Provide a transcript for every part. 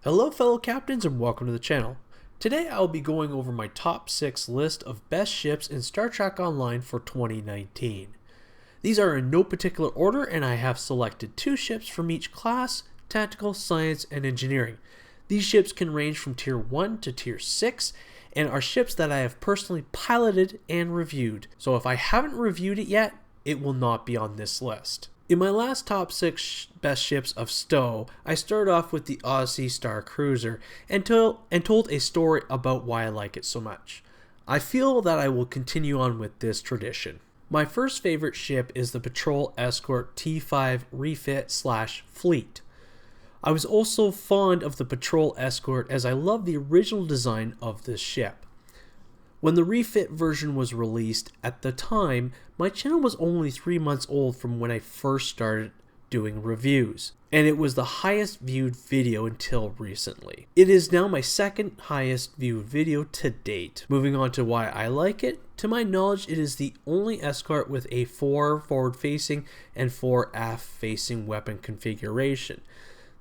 Hello fellow captains and welcome to the channel. Today I'll be going over my top 6 list of best ships in Star Trek Online for 2019. These are in no particular order and I have selected 2 ships from each class, tactical, science, and engineering. These ships can range from tier 1 to tier 6 and are ships that I have personally piloted and reviewed. So if I haven't reviewed it yet, it will not be on this list. In my last top 6 best ships of STO, I started off with the Odyssey Star Cruiser and told a story about why I like it so much. I feel that I will continue on with this tradition. My first favorite ship is the Patrol Escort T5 refit/fleet. I was also fond of the Patrol Escort as I love the original design of this ship. When the refit version was released, at the time, my channel was only 3 months old from when I first started doing reviews, and it was the highest viewed video until recently. It is now my second highest viewed video to date. Moving on to why I like it, to my knowledge it is the only escort with a 4 forward facing and 4 aft facing weapon configuration.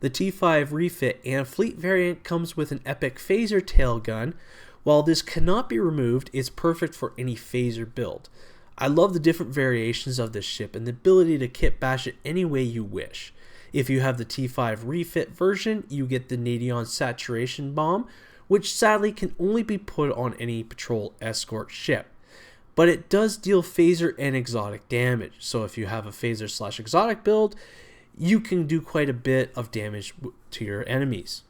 The T5 refit and fleet variant comes with an epic phaser tail gun. While this cannot be removed, it's perfect for any phaser build. I love the different variations of this ship and the ability to kit bash it any way you wish. If you have the T5 refit version, you get the Nadion saturation bomb, which sadly can only be put on any patrol escort ship. But it does deal phaser and exotic damage, so if you have a phaser/exotic build, you can do quite a bit of damage to your enemies.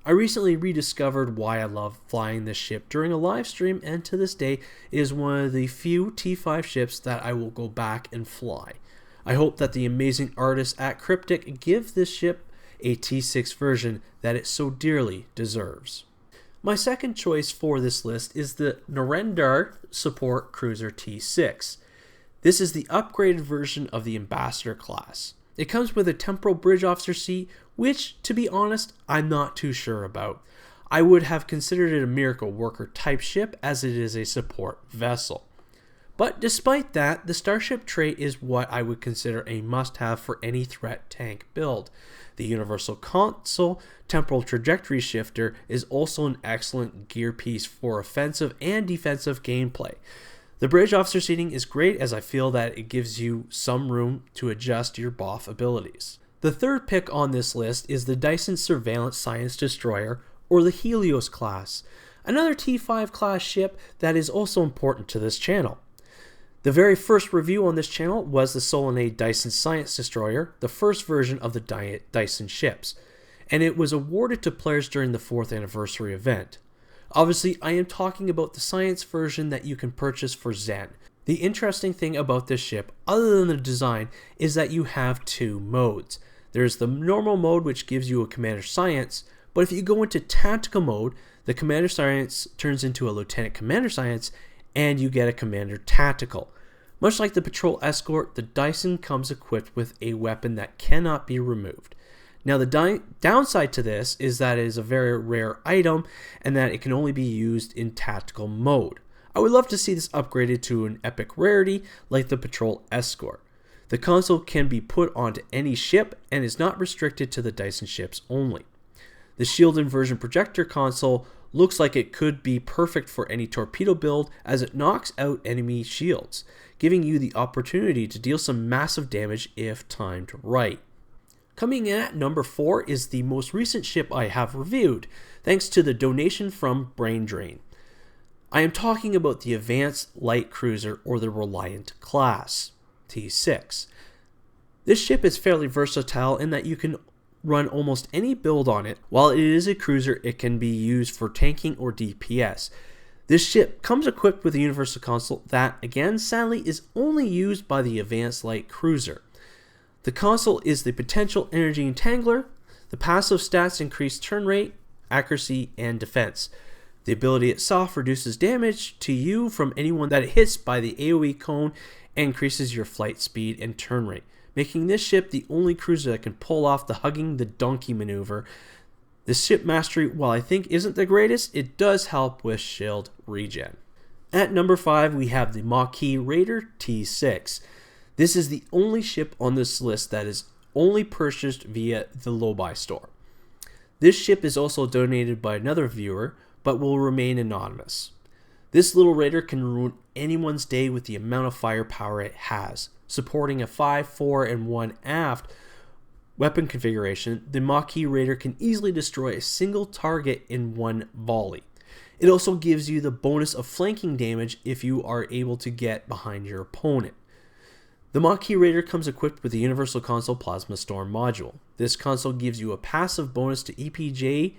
I recently rediscovered why I love flying this ship during a live stream, and to this day it is one of the few T5 ships that I will go back and fly. I hope that the amazing artists at Cryptic give this ship a T6 version that it so dearly deserves. My second choice for this list is the Narendar Support Cruiser T6. This is the upgraded version of the Ambassador class. It comes with a temporal bridge officer seat, which, to be honest, I'm not too sure about. I would have considered it a miracle worker type ship as it is a support vessel. But despite that, the Starship trait is what I would consider a must-have for any threat tank build. The Universal Console Temporal Trajectory Shifter is also an excellent gear piece for offensive and defensive gameplay. The bridge officer seating is great as I feel that it gives you some room to adjust your BOF abilities. The third pick on this list is the Dyson Surveillance Science Destroyer, or the Helios class, another T5 class ship that is also important to this channel. The very first review on this channel was the Solonade Dyson Science Destroyer, the first version of the Dyson ships, and it was awarded to players during the 4th anniversary event. Obviously, I am talking about the science version that you can purchase for Zen. The interesting thing about this ship, other than the design, is that you have 2 modes. There's the normal mode, which gives you a Commander Science, but if you go into Tactical mode, the Commander Science turns into a Lieutenant Commander Science, and you get a Commander Tactical. Much like the Patrol Escort, the Dyson comes equipped with a weapon that cannot be removed. Now the downside to this is that it is a very rare item and that it can only be used in tactical mode. I would love to see this upgraded to an epic rarity like the Patrol Escort. The console can be put onto any ship and is not restricted to the Dyson ships only. The shield inversion projector console looks like it could be perfect for any torpedo build as it knocks out enemy shields, giving you the opportunity to deal some massive damage if timed right. Coming in at number 4 is the most recent ship I have reviewed, thanks to the donation from Brain Drain. I am talking about the Advanced Light Cruiser, or the Reliant class, T6. This ship is fairly versatile in that you can run almost any build on it. While it is a cruiser, it can be used for tanking or DPS. This ship comes equipped with a Universal Console that, again, sadly, is only used by the Advanced Light Cruiser. The console is the potential energy entangler. The passive stats increase turn rate, accuracy, and defense. The ability itself reduces damage to you from anyone that it hits by the AoE cone and increases your flight speed and turn rate, making this ship the only cruiser that can pull off the hugging the donkey maneuver. The ship mastery, while I think isn't the greatest, it does help with shield regen. At number 5, we have the Maquis Raider T6. This is the only ship on this list that is only purchased via the Low Buy store. This ship is also donated by another viewer, but will remain anonymous. This little raider can ruin anyone's day with the amount of firepower it has. Supporting a 5, 4, and 1 aft weapon configuration, the Maquis Raider can easily destroy a single target in one volley. It also gives you the bonus of flanking damage if you are able to get behind your opponent. The Maquis Raider comes equipped with the Universal Console Plasma Storm module. This console gives you a passive bonus to EPJ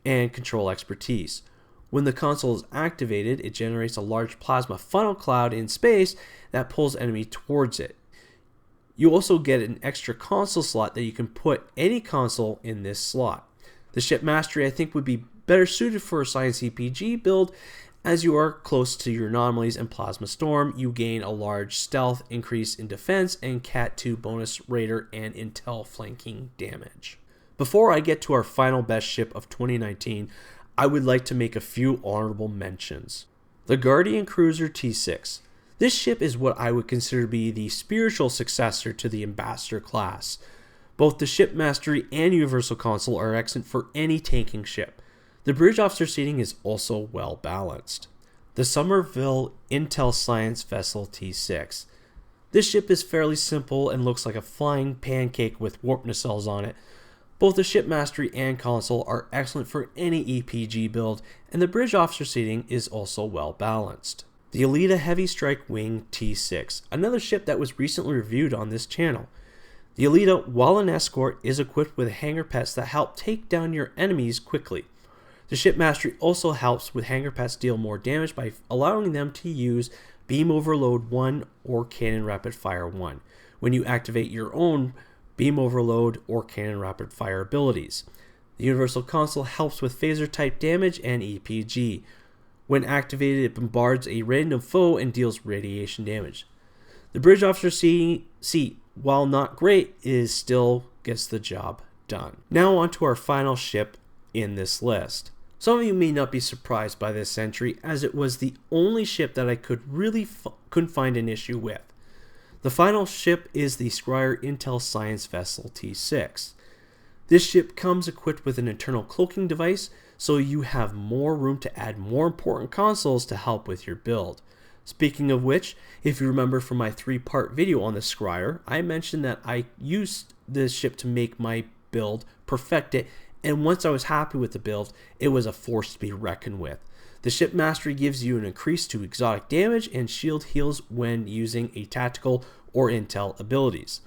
and control expertise. When the console is activated, it generates a large plasma funnel cloud in space that pulls enemy towards it. You also get an extra console slot that you can put any console in this slot. The ship mastery I think would be better suited for a Science EPG build. As you are close to your anomalies and Plasma Storm, you gain a large stealth, increase in defense, and Cat 2 bonus Raider and Intel flanking damage. Before I get to our final best ship of 2019, I would like to make a few honorable mentions. The Guardian Cruiser T6. This ship is what I would consider to be the spiritual successor to the Ambassador class. Both the ship mastery and universal console are excellent for any tanking ship. The bridge officer seating is also well balanced. The Somerville Intel Science Vessel T6. This ship is fairly simple and looks like a flying pancake with warp nacelles on it. Both the ship mastery and console are excellent for any EPG build, and the bridge officer seating is also well balanced. The Alita Heavy Strike Wing T6, another ship that was recently reviewed on this channel. The Alita, while an escort, is equipped with hangar pets that help take down your enemies quickly. The ship mastery also helps with hangar pets deal more damage by allowing them to use Beam Overload 1 or Cannon Rapid Fire 1 when you activate your own Beam Overload or Cannon Rapid Fire abilities. The Universal Console helps with phaser type damage and EPG. When activated, it bombards a random foe and deals radiation damage. The bridge officer seat, while not great, still gets the job done. Now on to our final ship in this list. Some of you may not be surprised by this entry, as it was the only ship that I couldn't find an issue with. The final ship is the Scryer Intel Science Vessel T6. This ship comes equipped with an internal cloaking device, so you have more room to add more important consoles to help with your build. Speaking of which, if you remember from my 3-part video on the Scryer, I mentioned that I used this ship to make my build, perfect it, and once I was happy with the build, it was a force to be reckoned with. The ship mastery gives you an increase to exotic damage and shield heals when using a tactical or intel abilities.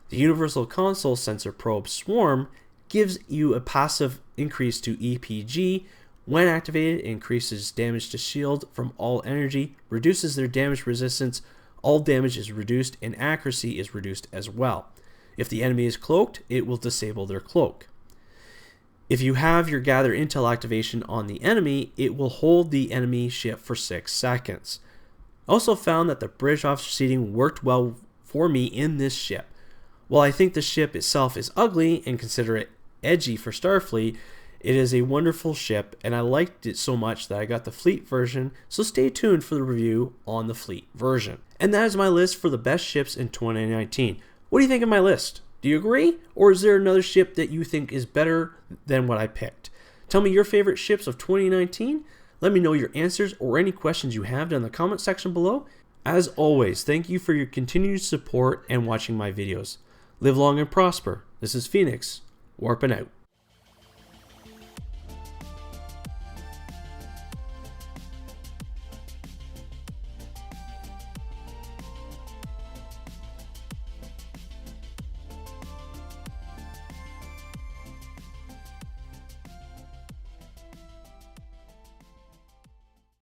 The Universal Console Sensor Probe Swarm gives you a passive increase to EPG. When activated, it increases damage to shield from all energy, reduces their damage resistance, all damage is reduced, and accuracy is reduced as well. If the enemy is cloaked, it will disable their cloak. If you have your Gather Intel activation on the enemy, it will hold the enemy ship for 6 seconds. I also found that the bridge officer seating worked well for me in this ship. While I think the ship itself is ugly and consider it edgy for Starfleet, it is a wonderful ship and I liked it so much that I got the Fleet version, so stay tuned for the review on the Fleet version. And that is my list for the best ships in 2019. What do you think of my list? Do you agree? Or is there another ship that you think is better than what I picked? Tell me your favorite ships of 2019. Let me know your answers or any questions you have down in the comment section below. As always, thank you for your continued support and watching my videos. Live long and prosper. This is Phoenix, warping out.